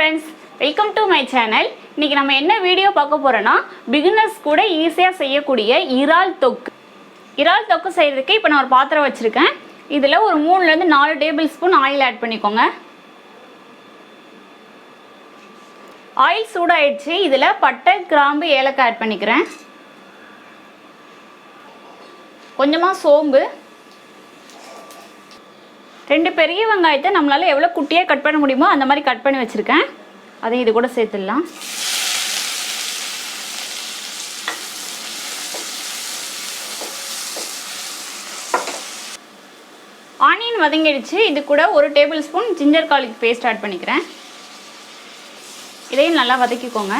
friends, welcome to my channel. இன்னைக்கு நம்ம என்ன வீடியோ பார்க்க போறோம்னா beginners கூட ஈஸியா செய்யக்கூடிய இறால் தொக்கு. இறால் தொக்கு செய்யிறதுக்கு இப்போ நான் ஒரு பாத்திரம் வச்சிருக்கேன். இதுல ஒரு 3 ல இருந்து 4 டேபிள்ஸ்பூன் ஆயில் ஆட் பண்ணிக்கோங்க. ஆயில் சூடாயிடுச்சு. இதுல பட்டை, கிராம்பு, ஏலக்காய் ஆட் பண்ணிக்கிறேன். கொஞ்சமா சோம்பு, 2 பெரிய வெங்காயத்தை நம்மளால எவ்வளவு குட்டியா கட் பண்ண முடியுமோ அந்த மாதிரி கட் பண்ணி வச்சிருக்கேன். அதை இது கூட சேர்த்துடலாம். ஆனியன் வதங்கிடுச்சு. இது கூட 1 tablespoon ginger garlic paste add பண்ணிக்கிறேன். இதையும் நல்லா வதக்கிக்கோங்க.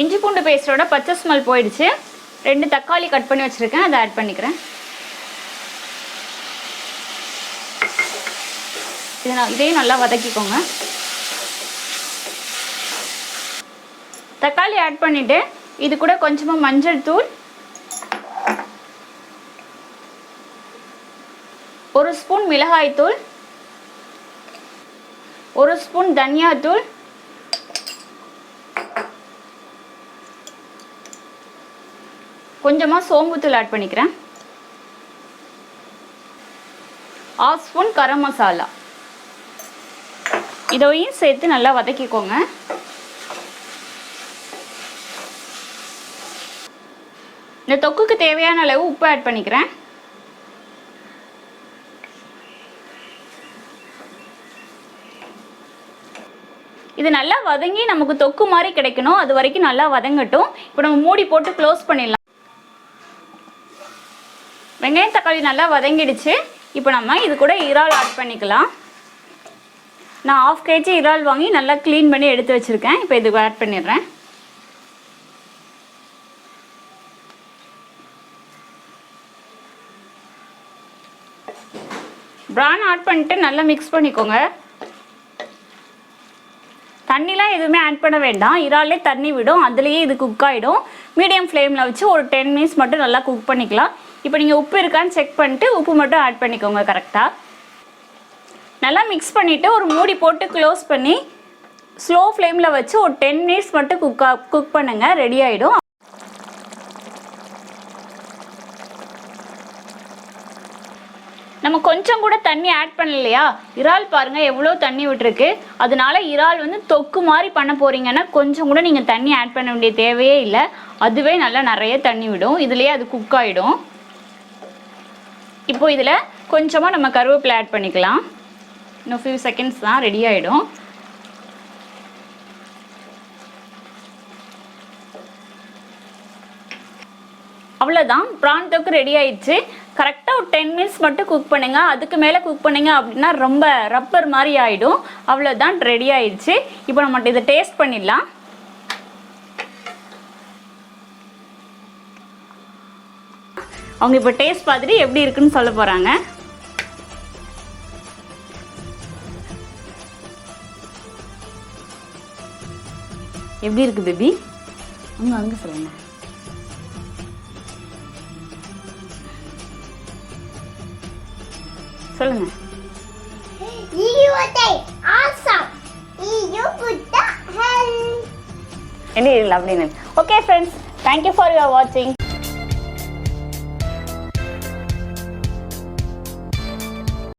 இஞ்சி பூண்டு பேஸ்டோட பச்சை ஸ்மெல் போயிடுச்சு. 2 தக்காளி கட் பண்ணி வச்சிருக்கேன், அதை ஆட் பண்ணிக்கிறேன். இதையும் நல்லா வதக்கிக்கோங்க. தக்காளி ஆட் பண்ணிட்டு இது கூட கொஞ்சமா மஞ்சள் தூள், 1 ஸ்பூன் மிளகாய் தூள், 1 ஸ்பூன் தனியா தூள், கொஞ்சமா சோம்பு தூள் ஆட் பண்ணிக்கிறேன். 1/2 ஸ்பூன் கரம் மசாலா. இதையும் சேர்த்து நல்லா வதக்கிக்கோங்க. இந்த தொக்குக்கு தேவையான அளவு உப்பு ஆட் பண்ணிக்கிறேன். இது நல்லா வதங்கி நமக்கு தொக்கு மாதிரி கிடைக்கணும். அது வரைக்கும் நல்லா வதங்கட்டும். இப்போ நம்ம மூடி போட்டு க்ளோஸ் பண்ணிடலாம். வெங்காயம் தக்காளி நல்லா வதங்கிடுச்சு. இப்போ நம்ம இது கூட இறால் ஆட் பண்ணிக்கலாம். நான் 1/2 kg இறால் வாங்கி நல்லா க்ளீன் பண்ணி எடுத்து வச்சுருக்கேன். இப்போ இதுக்கு ஆட் பண்ணிடுறேன். பிரான் ஆட் பண்ணிட்டு நல்லா மிக்ஸ் பண்ணிக்கோங்க. தண்ணிலாம் எதுவுமே ஆட் பண்ண வேண்டாம். இறாலே தண்ணி விடும், அதுலேயே இது குக் ஆகிடும். மீடியம் ஃப்ளேமில் வச்சு ஒரு 10 மினிட்ஸ் மட்டும் நல்லா குக் பண்ணிக்கலாம். இப்போ நீங்கள் உப்பு இருக்கான்னு செக் பண்ணிட்டு உப்பு மட்டும் ஆட் பண்ணிக்கோங்க கரெக்டாக. நல்லா மிக்ஸ் பண்ணிவிட்டு ஒரு மூடி போட்டு க்ளோஸ் பண்ணி ஸ்லோ ஃப்ளேமில் வச்சு ஒரு 10 மினிட்ஸ் மட்டும் குக் பண்ணுங்கள். ரெடி ஆகிடும். நம்ம கொஞ்சம் கூட தண்ணி ஆட் பண்ணலையா? இறால் பாருங்கள் எவ்வளோ தண்ணி விட்டுருக்கு. அதனால இறால் வந்து தொக்கு மாதிரி பண்ண போகிறீங்கன்னா கொஞ்சம் கூட நீங்கள் தண்ணி ஆட் பண்ண வேண்டிய தேவையே இல்லை. அதுவே நல்லா நிறைய தண்ணி விடும். இதுலேயே அது குக் ஆகிடும். இப்போ இதில் கொஞ்சமாக நம்ம கருவேப்பிலை ஆட் பண்ணிக்கலாம். இன்னும் ஃபியூ செகண்ட்ஸ் தான், ரெடி ஆகிடும். அவ்வளோதான், ப்ரான் தொக்கு ரெடி ஆயிடுச்சு. கரெக்டாக ஒரு 10 மினிட்ஸ் மட்டும் குக் பண்ணுங்க. அதுக்கு மேலே குக் பண்ணுங்க அப்படின்னா ரொம்ப ரப்பர் மாதிரி ஆகிடும். அவ்வளோதான், ரெடி ஆயிடுச்சு. இப்போ நம்ம இதை டேஸ்ட் பண்ணிடலாம். அவங்க இப்போ டேஸ்ட் பார்த்துட்டு எப்படி இருக்குன்னு சொல்ல போகிறாங்க. எப்படி இருக்கு பேபி? அங்கே சொல்லுங்க. சொல்லுங்க. என்ன இல்லை அப்படின்னு. Okay friends, thank you for your வாட்சிங்.